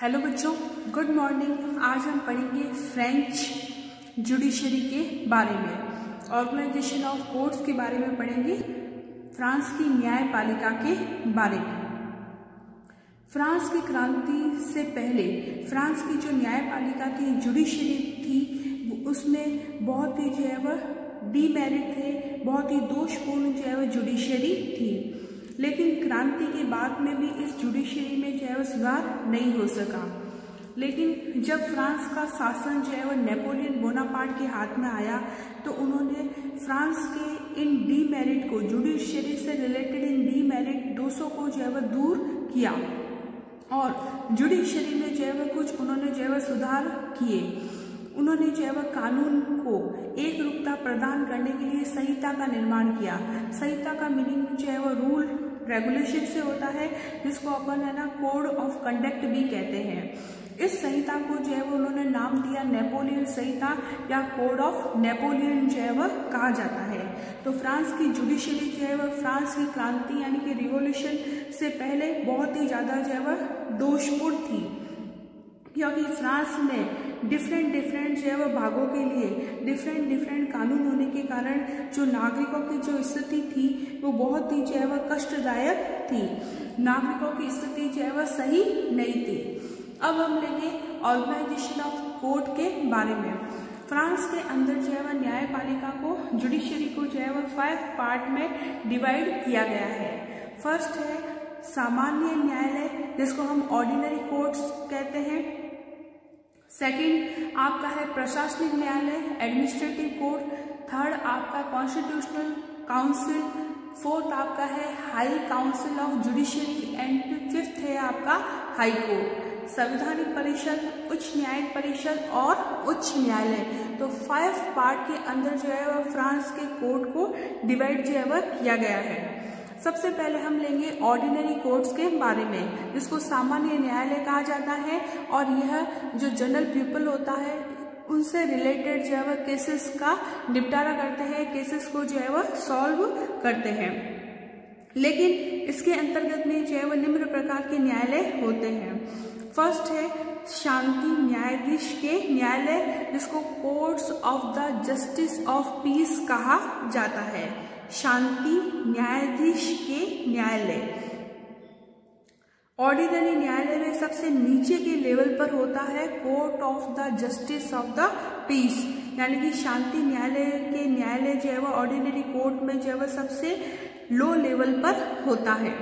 Hello बच्चों, good morning. आज हम पढ़ेंगे फ्रेंच जुडिशरी के बारे में, ऑर्गेनाइजेशन ऑफ कोर्ट्स के बारे में पढ़ेंगे, फ्रांस की न्यायपालिका के बारे में। फ्रांस की क्रांति से पहले फ्रांस की जो न्यायपालिका थी, जुडिशरी थी, उसमें बहुत ही जो है वह डीमेरिट थे, बहुत ही दोषपूर्ण जो है वह जुडिशरी थी। लेकिन क्रांति के बाद में भी इस जुडिशरी में जो है वह सुधार नहीं हो सका। लेकिन जब फ्रांस का शासन जो है वह नेपोलियन बोनापार्ट के हाथ में आया, तो उन्होंने फ्रांस के इन डीमेरिट को, जुडिशरी से रिलेटेड इन डीमेरिट दोषों को जो है वह दूर किया और जुडिशरी में जो है वह कुछ उन्होंने जो है वह सुधार किए। उन्होंने जो है वह कानून को एक रूपता प्रदान करने के लिए संहिता का निर्माण किया। संहिता का मीनिंग जो है वह रूल रेगुलेशन से होता है, जिसको अपन है ना कोड ऑफ कंडक्ट भी कहते हैं। इस संहिता को जो है वो उन्होंने नाम दिया नेपोलियन संहिता या कोड ऑफ नेपोलियन जो है वह कहा जाता है। तो फ्रांस की जुडिशरी जो है वह फ्रांस की क्रांति यानी कि रिवॉल्यूशन से पहले बहुत ही ज्यादा जो है वह दोषपूर्ण थी, क्योंकि फ्रांस में डिफरेंट जो है वह भागों के लिए डिफरेंट कानून होने के कारण जो नागरिकों की जो स्थिति थी वो बहुत ही जो है वह कष्टदायक थी। नागरिकों की स्थिति जो है वह सही नहीं थी। अब हम लेंगे ऑर्गेनाइजेशन ऑफ कोर्ट के बारे में। फ्रांस के अंदर जो है वह न्यायपालिका को, जुडिशरी को जो है वह 5 पार्ट में डिवाइड किया गया है। फर्स्ट है सामान्य न्यायालय, जिसको हम ऑर्डिनरी कोर्ट्स कहते हैं। सेकंड आपका है प्रशासनिक न्यायालय, एडमिनिस्ट्रेटिव कोर्ट। थर्ड आपका कॉन्स्टिट्यूशनल काउंसिल। फोर्थ आपका है high council of judiciary and fifth है आपका हाई कोर्ट। संवैधानिक परिषद, उच्च न्यायिक परिषद और उच्च न्यायालय। तो 5 पार्ट के अंदर जो है वह फ्रांस के कोर्ट को डिवाइड जो है वह किया गया है। सबसे पहले हम लेंगे ऑर्डिनरी कोर्ट्स के बारे में, जिसको सामान्य न्यायालय कहा जाता है, और यह जो जनरल पीपल होता है उनसे रिलेटेड जो है वह केसेस का निपटारा करते हैं, केसेस को जो है वह सॉल्व करते हैं। लेकिन इसके अंतर्गत में जो है वह निम्न प्रकार के न्यायालय होते हैं। फर्स्ट है शांति न्यायाधीश के न्यायालय, जिसको courts of the justice of peace कहा जाता है। शांति न्यायाधीश के न्यायालय। ऑर्डिनरी न्यायालय में सबसे नीचे के लेवल पर होता है court of the justice of the peace, यानी कि शांति न्यायालय के न्यायालय जो है वह ऑर्डिनरी कोर्ट में जो है वह सबसे लो लेवल पर होता है।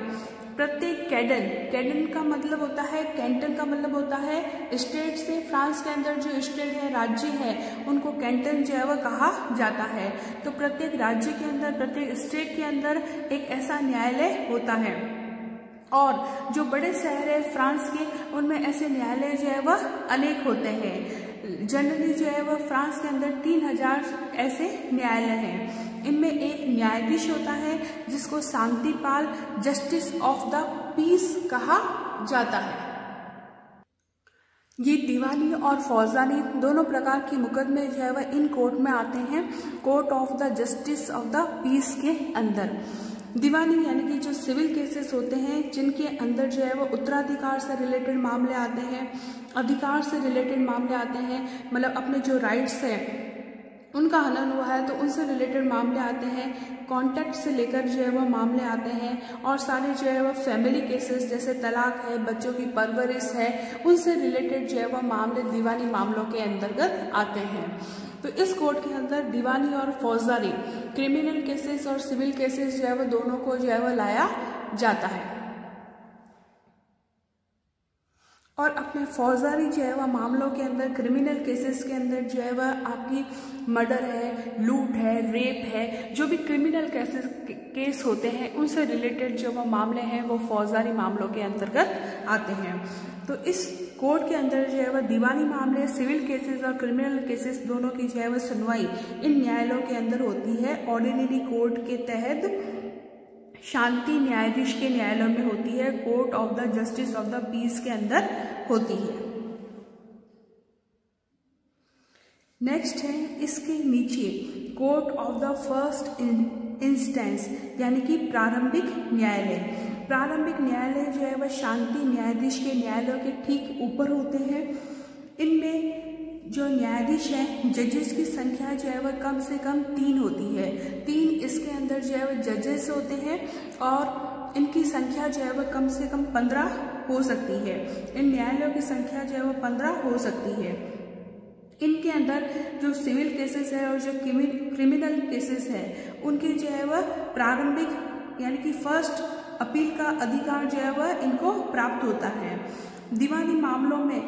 प्रत्येक कैडन का मतलब होता है, कैंटन का मतलब होता है स्टेट से। फ्रांस के अंदर जो स्टेट है, राज्य है, उनको कैंटन जो है वह कहा जाता है। तो प्रत्येक राज्य के अंदर, प्रत्येक स्टेट के अंदर एक ऐसा न्यायालय होता है। और जो बड़े शहर है फ्रांस के, उनमें ऐसे न्यायालय जो है वह अनेक होते हैं। जनरली जो है वह फ्रांस के अंदर 3000 ऐसे न्यायालय हैं। इनमें एक न्यायाधीश होता है, जिसको शांतिपाल, जस्टिस ऑफ द पीस कहा जाता है। ये दीवानी और फौजदारी दोनों प्रकार के मुकदमे जो है वह इन कोर्ट में आते हैं, court of the justice of the peace के अंदर। दीवानी यानी कि जो सिविल केसेस होते हैं, जिनके अंदर जो है वो उत्तराधिकार से रिलेटेड मामले आते हैं, अधिकार से रिलेटेड मामले आते हैं, मतलब अपने जो राइट्स हैं उनका हनन हुआ है तो उनसे रिलेटेड मामले आते हैं। कॉन्ट्रैक्ट से लेकर जो है वह मामले आते हैं, और सारे जो है वह फैमिली केसेस जैसे तलाक है, बच्चों की परवरिश है, उनसे रिलेटेड जो है वह मामले दीवानी मामलों के अंतर्गत आते हैं। तो इस कोर्ट के अंदर दीवानी और फौजदारी, क्रिमिनल केसेस और सिविल केसेस जो है वह दोनों को जो है वह लाया जाता है। और अपने फौजदारी जो है वह मामलों के अंदर, क्रिमिनल केसेस के अंदर जो है वह आपकी मर्डर है, लूट है, रेप है, जो भी क्रिमिनल केस होते हैं उनसे रिलेटेड जो वह मामले हैं वो फौजदारी मामलों के अंतर्गत आते हैं। तो इस कोर्ट के अंदर जो है वह दीवानी मामले, सिविल केसेस और क्रिमिनल केसेस दोनों की जो है वह सुनवाई इन न्यायालयों के अंदर होती है। ऑर्डिनरी कोर्ट के तहत शांति न्यायाधीश के न्यायालयों में होती है, court of the justice of the peace के अंदर होती है। नेक्स्ट है इसके नीचे court of the first instance, यानी कि प्रारंभिक न्यायालय। प्रारंभिक न्यायालय जो है वह शांति न्यायाधीश के न्यायालयों के ठीक ऊपर होते हैं। इनमें जो न्यायाधीश हैं, जजेस की संख्या जो है वह कम से कम 3 होती है। 3 इसके अंदर जो है वह जजेस होते हैं और इनकी संख्या जो है वह कम से कम 15 हो सकती है। इन न्यायालयों की संख्या जो है वह 15 हो सकती है। इनके अंदर जो सिविल केसेस है और जो क्रिमिनल केसेस है उनके जो है वह प्रारंभिक यानी कि फर्स्ट अपील का अधिकार जो है वह इनको प्राप्त होता है। दीवानी मामलों में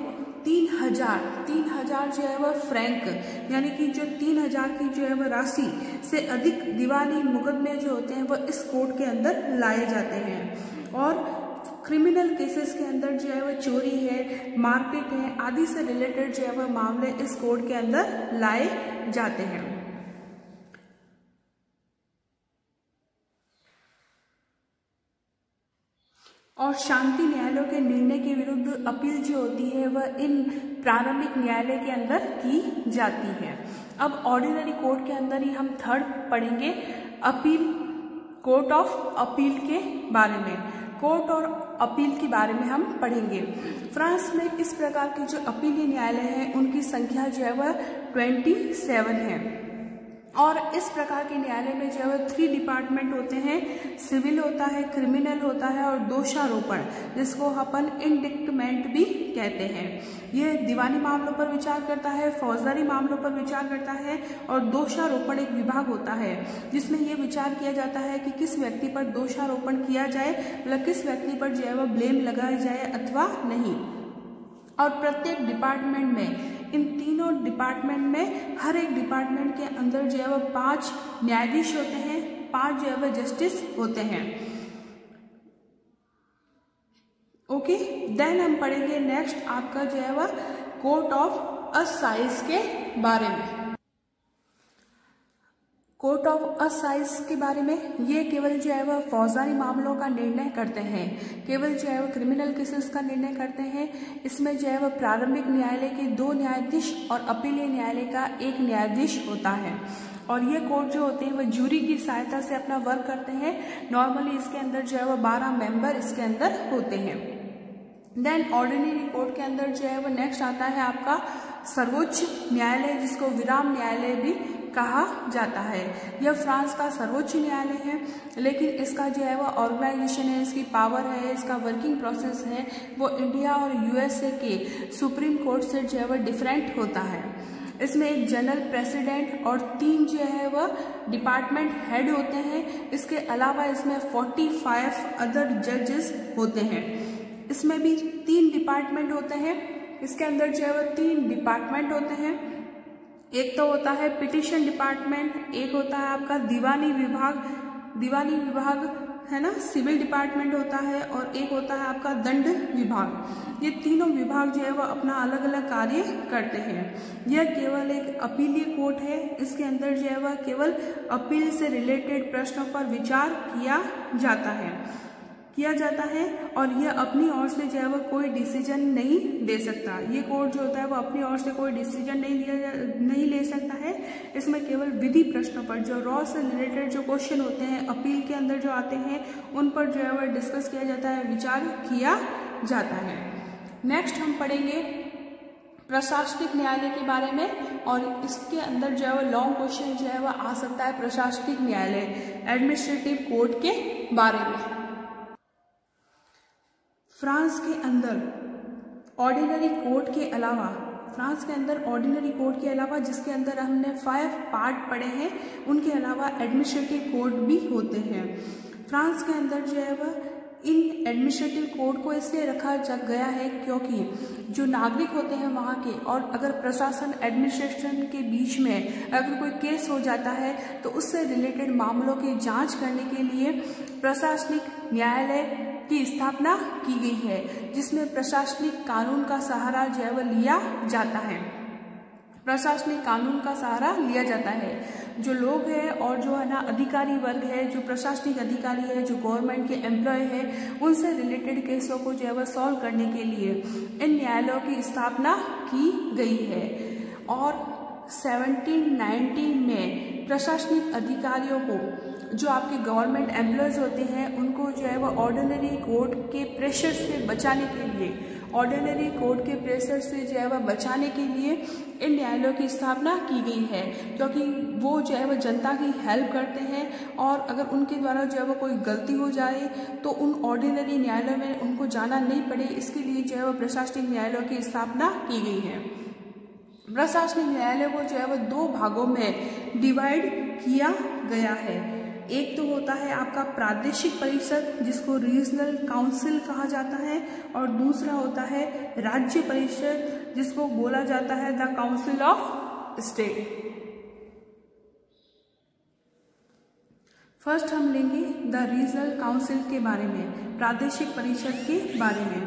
3000 जो है वह फ्रैंक यानी कि जो 3000 की जो है वह राशि से अधिक दीवानी मुकदमे जो होते हैं वह इस कोर्ट के अंदर लाए जाते हैं। और क्रिमिनल केसेस के अंदर जो है वह चोरी है, मारपीट है आदि से रिलेटेड जो है वह मामले इस कोर्ट के अंदर लाए जाते हैं। और शांति न्यायालयों के निर्णय के विरुद्ध अपील जो होती है वह इन प्रारंभिक न्यायालय के अंदर की जाती है। अब ऑर्डिनरी कोर्ट के अंदर ही हम थर्ड पढ़ेंगे अपील, कोर्ट ऑफ अपील के बारे में। कोर्ट और अपील के बारे में हम पढ़ेंगे। फ्रांस में इस प्रकार के जो अपीली न्यायालय हैं उनकी संख्या जो है वह 27 है। और इस प्रकार के न्यायालय में जो है 3 डिपार्टमेंट होते हैं, सिविल होता है, क्रिमिनल होता है और दोषारोपण, जिसको अपन इंडिक्टमेंट भी कहते हैं। यह दीवानी मामलों पर विचार करता है, फौजदारी मामलों पर विचार करता है और दोषारोपण एक विभाग होता है जिसमें यह विचार किया जाता है कि किस व्यक्ति पर दोषारोपण किया जाए, मतलब किस व्यक्ति पर जो है वह ब्लेम लगाया जाए अथवा नहीं। और प्रत्येक डिपार्टमेंट में, इन तीनों डिपार्टमेंट में, हर एक डिपार्टमेंट के अंदर जो है वह 5 न्यायाधीश होते हैं, 5 जो है वह जस्टिस होते हैं। ओके, देन हम पढ़ेंगे नेक्स्ट आपका जो है वह कोर्ट ऑफ असाइज के बारे में। कोर्ट ऑफ असाइज के बारे में ये केवल जो है वह फौजदारी मामलों का निर्णय करते हैं, केवल जो है वह क्रिमिनल केसेस का निर्णय करते हैं। इसमें जो है वह प्रारंभिक न्यायालय के 2 न्यायाधीश और अपीलीय न्यायालय का 1 न्यायाधीश होता है। और ये कोर्ट जो होते हैं वह जूरी की सहायता से अपना वर्क करते हैं। नॉर्मली इसके अंदर जो है वह 12 मेंबर इसके अंदर होते हैं। देन ऑर्डिनरी कोर्ट के अंदर जो है वह नेक्स्ट आता है आपका सर्वोच्च न्यायालय, जिसको विराम न्यायालय भी कहा जाता है। यह फ्रांस का सर्वोच्च न्यायालय है, लेकिन इसका जो है वह ऑर्गेनाइजेशन है, इसकी पावर है, इसका वर्किंग प्रोसेस है, वो इंडिया और यूएसए के सुप्रीम कोर्ट से जो है वह डिफरेंट होता है। इसमें एक जनरल प्रेसिडेंट और 3 जो है वह डिपार्टमेंट हेड होते हैं। इसके अलावा इसमें 45 अदर जजेस होते हैं। इसमें भी 3 डिपार्टमेंट होते हैं। इसके अंदर जो है वह 3 डिपार्टमेंट होते हैं। एक तो होता है पिटिशन डिपार्टमेंट, एक होता है आपका दीवानी विभाग है ना, सिविल डिपार्टमेंट होता है, और एक होता है आपका दंड विभाग। ये तीनों विभाग जो है वह अपना अलग अलग कार्य करते हैं। यह केवल एक अपीलीय कोर्ट है। इसके अंदर जो है वह केवल अपील से रिलेटेड प्रश्नों पर विचार किया जाता है और यह अपनी ओर से जो है वह कोई डिसीजन नहीं दे सकता। ये कोर्ट जो होता है वह अपनी ओर से कोई डिसीजन नहीं ले सकता है। इसमें केवल विधि प्रश्नों पर, जो लॉ से रिलेटेड जो क्वेश्चन होते हैं अपील के अंदर जो आते हैं, उन पर जो है वह डिस्कस किया जाता है, विचार किया जाता है। नेक्स्ट हम पढ़ेंगे प्रशासनिक न्यायालय के बारे में, और इसके अंदर जो है वह लॉन्ग क्वेश्चन जो है वह आ सकता है प्रशासनिक न्यायालय, एडमिनिस्ट्रेटिव कोर्ट के बारे में। फ्रांस के अंदर ऑर्डिनरी कोर्ट के अलावा जिसके अंदर हमने 5 पार्ट पढ़े हैं, उनके अलावा एडमिनिस्ट्रेटिव कोर्ट भी होते हैं। फ्रांस के अंदर जो है वह इन एडमिनिस्ट्रेटिव कोर्ट को इसलिए रखा गया है क्योंकि जो नागरिक होते हैं वहाँ के, और अगर प्रशासन एडमिनिस्ट्रेशन के बीच में अगर कोई केस हो जाता है तो उससे रिलेटेड मामलों की जांच करने के लिए प्रशासनिक न्यायालय की स्थापना की गई है, जिसमें प्रशासनिक कानून का सहारा जो है वह लिया जाता है। प्रशासनिक कानून का सहारा लिया जाता है। जो लोग हैं और जो है ना अधिकारी वर्ग है, जो प्रशासनिक अधिकारी है, जो गवर्नमेंट के एम्प्लॉय है, उनसे रिलेटेड केसों को जो है वह सॉल्व करने के लिए इन न्यायालयों की स्थापना की गई है। और 1790 में प्रशासनिक अधिकारियों को जो आपके गवर्नमेंट एम्प्लॉयज़ होते हैं उनको जो है वह ऑर्डिनरी कोर्ट के प्रेशर से बचाने के लिए, ऑर्डिनरी कोर्ट के प्रेशर से जो है वह बचाने के लिए इन न्यायालयों की स्थापना की गई है, क्योंकि वो जो है वह जनता की हेल्प करते हैं और अगर उनके द्वारा जो है वह कोई गलती हो जाए तो उन ऑर्डिनरी न्यायालयों में उनको जाना नहीं पड़े, इसके लिए जो है वह प्रशासनिक न्यायालयों की स्थापना की गई है। प्रशासनिक न्यायालय को जो है वह 2 भागों में डिवाइड किया गया है। एक तो होता है आपका प्रादेशिक परिषद जिसको रीजनल काउंसिल कहा जाता है, और दूसरा होता है राज्य परिषद जिसको बोला जाता है the council of state. First हम लेंगे द रीजनल काउंसिल के बारे में, प्रादेशिक परिषद के बारे में।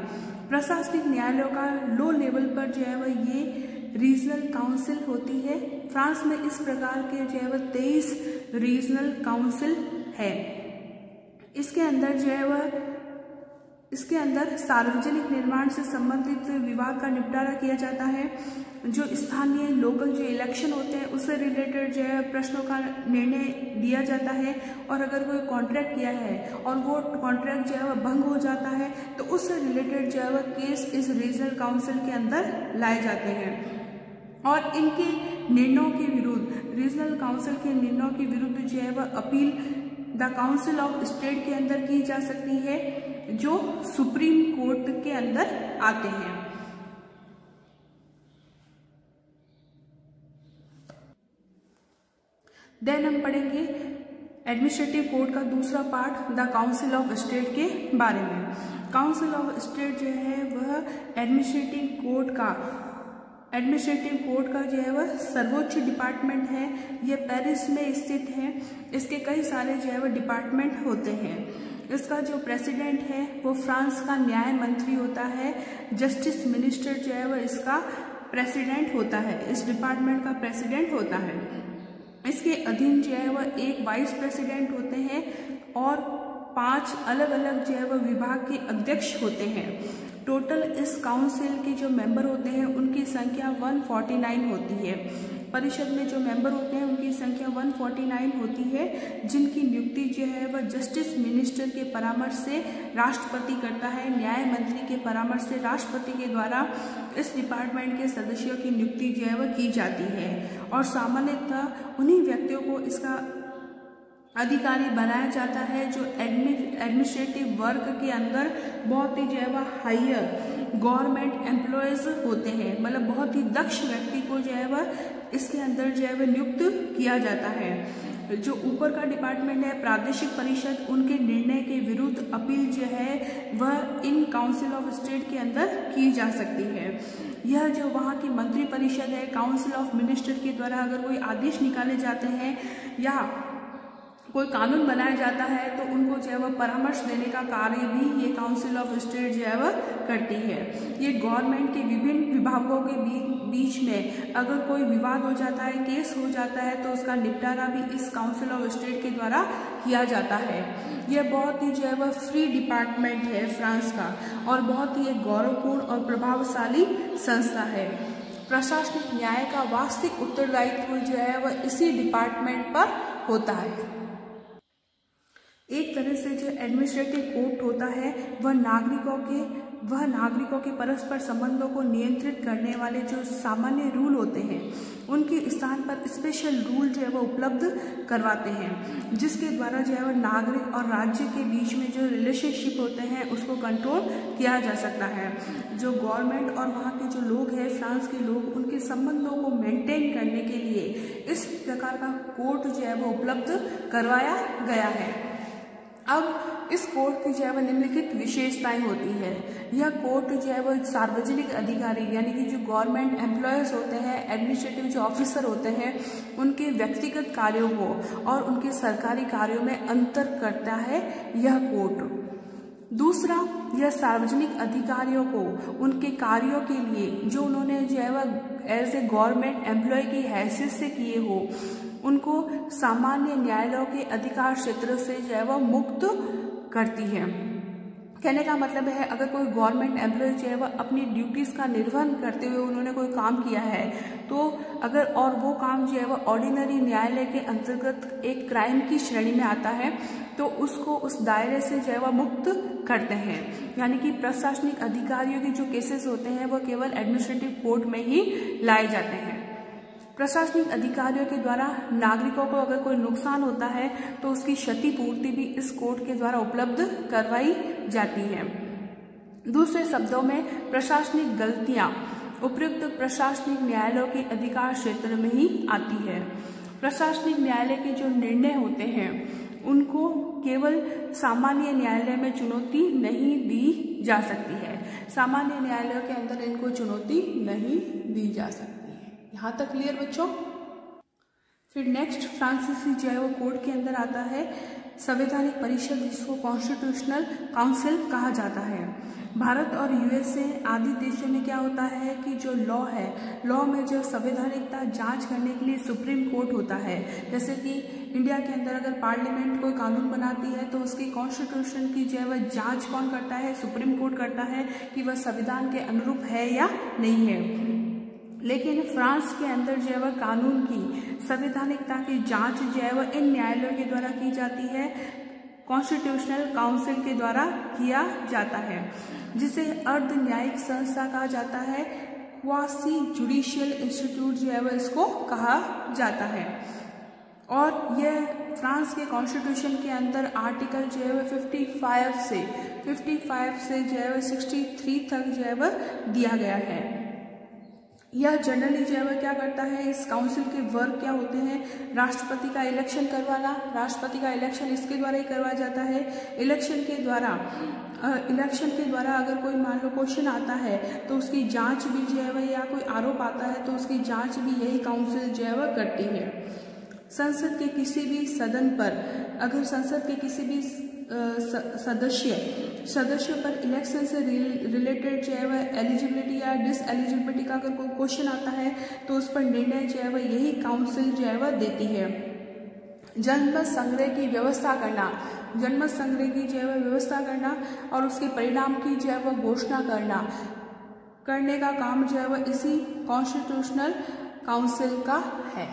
प्रशासनिक न्यायालयों का लो लेवल पर जो है वह ये रीजनल काउंसिल होती है। फ्रांस में इस प्रकार के जो है वह 23 रीजनल काउंसिल है। इसके अंदर जो है वह सार्वजनिक निर्माण से संबंधित विवाद का निपटारा किया जाता है। जो स्थानीय लोकल जो इलेक्शन होते हैं उससे रिलेटेड जो है प्रश्नों का निर्णय दिया जाता है, और अगर कोई कॉन्ट्रैक्ट किया है और वो कॉन्ट्रैक्ट जो है वह भंग हो जाता है तो उससे रिलेटेड जो है वह केस इस रीजनल काउंसिल के अंदर लाए जाते हैं। और इनके निर्णयों के विरुद्ध, रीजनल काउंसिल के निर्णयों के विरुद्ध जो है वह appeal the council of state के अंदर की जा सकती है, जो सुप्रीम कोर्ट के अंदर आते हैं। देन हम पढ़ेंगे एडमिनिस्ट्रेटिव कोर्ट का दूसरा part the council of state के बारे में। काउंसिल ऑफ स्टेट जो है वह एडमिनिस्ट्रेटिव कोर्ट का जो है वह सर्वोच्च डिपार्टमेंट है। यह पेरिस में स्थित है। इसके कई सारे जो है वह डिपार्टमेंट होते हैं। इसका जो प्रेसिडेंट है वो फ्रांस का न्याय मंत्री होता है। जस्टिस मिनिस्टर जो है वह इसका प्रेसिडेंट होता है, इस डिपार्टमेंट का प्रेसिडेंट होता है। इसके अधीन जो है वह एक वाइस प्रेसिडेंट होते हैं और 5 अलग अलग जो है वह विभाग के अध्यक्ष होते हैं। टोटल इस काउंसिल के जो मेंबर होते हैं उनकी संख्या 149 होती है। परिषद में जो मेंबर होते हैं उनकी संख्या 149 होती है, जिनकी नियुक्ति जो है वह जस्टिस मिनिस्टर के परामर्श से राष्ट्रपति करता है। न्याय मंत्री के परामर्श से राष्ट्रपति के द्वारा इस डिपार्टमेंट के सदस्यों की नियुक्ति जो है वह की जाती है, और सामान्यतः उन्हीं व्यक्तियों को इसका अधिकारी बनाया जाता है जो एडमिनिस्ट्रेटिव वर्क के अंदर बहुत ही जो है वह हायर गवर्नमेंट एम्प्लॉयज़ होते हैं, मतलब बहुत ही दक्ष व्यक्ति को जो है वह इसके अंदर जो है वह नियुक्त किया जाता है। जो ऊपर का डिपार्टमेंट है प्रादेशिक परिषद, उनके निर्णय के विरुद्ध अपील जो है वह इन काउंसिल ऑफ स्टेट के अंदर की जा सकती है। यह जो वहाँ की मंत्री परिषद है, काउंसिल ऑफ मिनिस्टर के द्वारा अगर कोई आदेश निकाले जाते हैं या कोई कानून बनाया जाता है तो उनको जो है वह परामर्श देने का कार्य भी ये काउंसिल ऑफ स्टेट जो है वह करती है। ये गवर्नमेंट के विभिन्न विभागों के बीच में अगर कोई विवाद हो जाता है, केस हो जाता है, तो उसका निपटारा भी इस काउंसिल ऑफ स्टेट के द्वारा किया जाता है। यह बहुत ही जो है वह फ्री डिपार्टमेंट है फ्रांस का, और बहुत ही एक गौरवपूर्ण और प्रभावशाली संस्था है। प्रशासनिक न्याय का वास्तविक उत्तरदायित्व जो है वह इसी डिपार्टमेंट पर होता है। एक तरह से जो एडमिनिस्ट्रेटिव कोर्ट होता है वह नागरिकों के परस्पर संबंधों को नियंत्रित करने वाले जो सामान्य रूल होते हैं उनके स्थान पर स्पेशल रूल जो है वह उपलब्ध करवाते हैं, जिसके द्वारा जो है वह नागरिक और राज्य के बीच में जो रिलेशनशिप होते हैं उसको कंट्रोल किया जा सकता है। जो गवर्नमेंट और वहाँ के जो लोग हैं, फ्रांस के लोग, उनके संबंधों को मेंटेन करने के लिए इस प्रकार का कोर्ट जो है वह उपलब्ध करवाया गया है। अब इस कोर्ट की जो है वह निम्नलिखित विशेषताएं होती है। यह कोर्ट जो है वह सार्वजनिक अधिकारी यानी कि जो गवर्नमेंट एम्प्लॉयज़ होते हैं, एडमिनिस्ट्रेटिव जो ऑफिसर होते हैं, उनके व्यक्तिगत कार्यों को और उनके सरकारी कार्यों में अंतर करता है यह कोर्ट। दूसरा, यह सार्वजनिक अधिकारियों को उनके कार्यों के लिए जो उन्होंने जो है वह एज ए गवर्नमेंट एम्प्लॉय की हैसियत से किए हो, उनको सामान्य न्यायालयों के अधिकार क्षेत्र से जो है वह मुक्त करती है। कहने का मतलब है अगर कोई गवर्नमेंट एम्प्लॉय जो है वह अपनी ड्यूटीज़ का निर्वहन करते हुए उन्होंने कोई काम किया है तो अगर और वो काम जो है वह ऑर्डिनरी न्यायालय के अंतर्गत एक क्राइम की श्रेणी में आता है तो उसको उस दायरे से जो है वह मुक्त करते हैं। यानी कि प्रशासनिक अधिकारियों के जो केसेस होते हैं वह केवल एडमिनिस्ट्रेटिव कोर्ट में ही लाए जाते हैं। प्रशासनिक अधिकारियों के द्वारा नागरिकों को अगर कोई नुकसान होता है तो उसकी क्षतिपूर्ति भी इस कोर्ट के द्वारा उपलब्ध करवाई जाती है। दूसरे शब्दों में प्रशासनिक गलतियां उपयुक्त प्रशासनिक न्यायालयों के अधिकार क्षेत्र में ही आती है। प्रशासनिक न्यायालय के जो निर्णय होते हैं उनको केवल सामान्य न्यायालय में चुनौती नहीं दी जा सकती है। सामान्य न्यायालयों के अंदर इनको चुनौती नहीं दी जा सकती। यहाँ तक क्लियर बच्चों। फिर नेक्स्ट फ्रांसीसी जो है वो कोड के अंदर आता है संवैधानिक परिषद, जिसको कॉन्स्टिट्यूशनल काउंसिल कहा जाता है। भारत और यूएसए आदि देशों में क्या होता है कि जो लॉ है, लॉ में जो संवैधानिकता जांच करने के लिए सुप्रीम कोर्ट होता है। जैसे कि इंडिया के अंदर अगर पार्लियामेंट कोई कानून बनाती है तो उसकी कॉन्स्टिट्यूशन की जो है वह जांच कौन करता है? सुप्रीम कोर्ट करता है कि वह संविधान के अनुरूप है या नहीं है। लेकिन फ्रांस के अंदर जो है वह कानून की संवैधानिकता की जांच जो है वह इन न्यायालयों के द्वारा की जाती है, कॉन्स्टिट्यूशनल काउंसिल के द्वारा किया जाता है, जिसे अर्ध न्यायिक संस्था कहा जाता है। क्वासी जुडिशियल इंस्टीट्यूट जो है वह इसको कहा जाता है। और यह फ्रांस के कॉन्स्टिट्यूशन के अंदर आर्टिकल जो है वह 55 से जो है वह 63 तक जो है वह दिया गया है। यह जनरली जो है वह क्या करता है, इस काउंसिल के वर्क क्या होते हैं? राष्ट्रपति का इलेक्शन करवाना, राष्ट्रपति का इलेक्शन इसके द्वारा ही करवाया जाता है। इलेक्शन के द्वारा अगर कोई मान लो क्वेश्चन आता है तो उसकी जांच भी जो है वह, या कोई आरोप आता है तो उसकी जांच भी यही काउंसिल जो है वह करती है। संसद के किसी भी सदन पर अगर संसद के किसी भी सदस्य पर इलेक्शन से रिलेटेड जो है वह एलिजिबिलिटी या डिसएलिजिबिलिटी का अगर कोई क्वेश्चन आता है तो उस पर निर्णय जो है वह यही काउंसिल जो है वह देती है। जनमत संग्रह की व्यवस्था करना, जनमत संग्रह की जो है वह व्यवस्था करना और उसके परिणाम की जो है वह घोषणा करने का काम जो है वह इसी कॉन्स्टिट्यूशनल काउंसिल का है।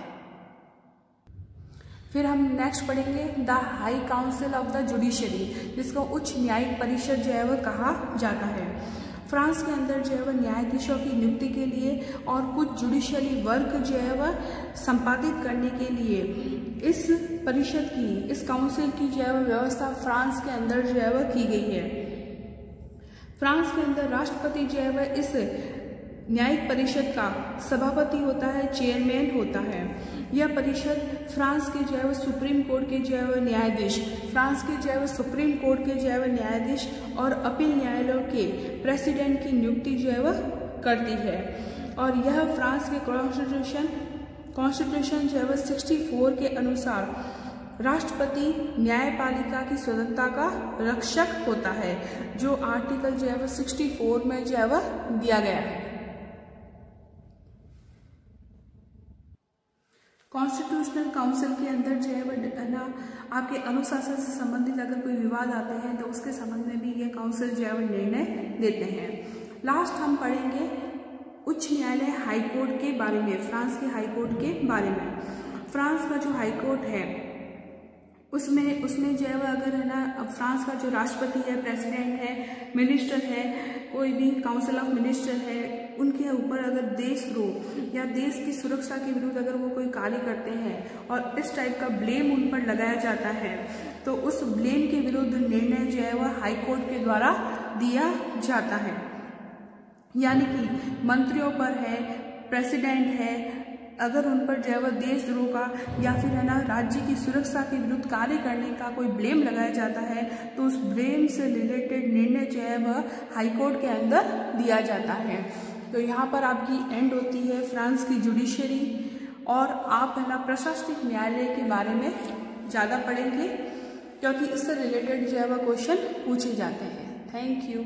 फिर हम नेक्स्ट पढ़ेंगे the high council of the judiciary, जिसको उच्च न्यायिक परिषद जो है वह कहा जाता है। फ्रांस के अंदर जो है वह न्यायाधीशों की नियुक्ति के लिए और कुछ जुडिशियली वर्क जो है वह संपादित करने के लिए इस परिषद की, इस काउंसिल की जो है वह व्यवस्था फ्रांस के अंदर जो है वह की गई है। फ्रांस के अंदर राष्ट्रपति जो है वह इस न्यायिक परिषद का सभापति होता है, चेयरमैन होता है। यह परिषद फ्रांस के जो है वह सुप्रीम कोर्ट के जो है वह न्यायाधीश, फ्रांस के जो है वह सुप्रीम कोर्ट के जो है वह न्यायाधीश और अपील न्यायालयों के प्रेसिडेंट की नियुक्ति जो है वह करती है। और यह फ्रांस के कॉन्स्टिट्यूशन जो है वह 64 के अनुसार राष्ट्रपति न्यायपालिका की स्वतंत्रता का रक्षक होता है, जो आर्टिकल जो है वह 64 में जो है वह दिया गया है। कॉन्स्टिट्यूशनल काउंसिल के अंदर जो है वह ना आपके अनुशासन से संबंधित अगर कोई विवाद आते हैं तो उसके संबंध में भी ये काउंसिल जो है वह निर्णय देते हैं। लास्ट हम पढ़ेंगे उच्च न्यायालय हाई कोर्ट के बारे में, फ्रांस के हाई कोर्ट के बारे में। फ्रांस का जो हाई कोर्ट है उसमें जो है वह अगर है ना फ्रांस का जो राष्ट्रपति है, प्रेसिडेंट है, मिनिस्टर है, कोई भी काउंसिल ऑफ मिनिस्टर है, उनके ऊपर अगर देशद्रोह या देश की सुरक्षा के विरुद्ध अगर वो कोई कार्य करते हैं और इस टाइप का ब्लेम उन पर लगाया जाता है तो उस ब्लेम के विरुद्ध निर्णय जो है वह हाई कोर्ट के द्वारा दिया जाता है। यानी कि मंत्रियों पर है, प्रेसिडेंट है, अगर उन पर जो है वह देशद्रोह का या फिर है ना राज्य की सुरक्षा के विरुद्ध कार्य करने का कोई ब्लेम लगाया जाता है तो उस ब्लेम से रिलेटेड निर्णय जो है वह हाई कोर्ट के अंदर दिया जाता है। तो यहाँ पर आपकी एंड होती है फ्रांस की जुडिशरी, और आप है ना प्रशासनिक न्यायालय के बारे में ज़्यादा पढ़ेंगे क्योंकि इससे रिलेटेड जो है वह क्वेश्चन पूछे जाते हैं। Thank you.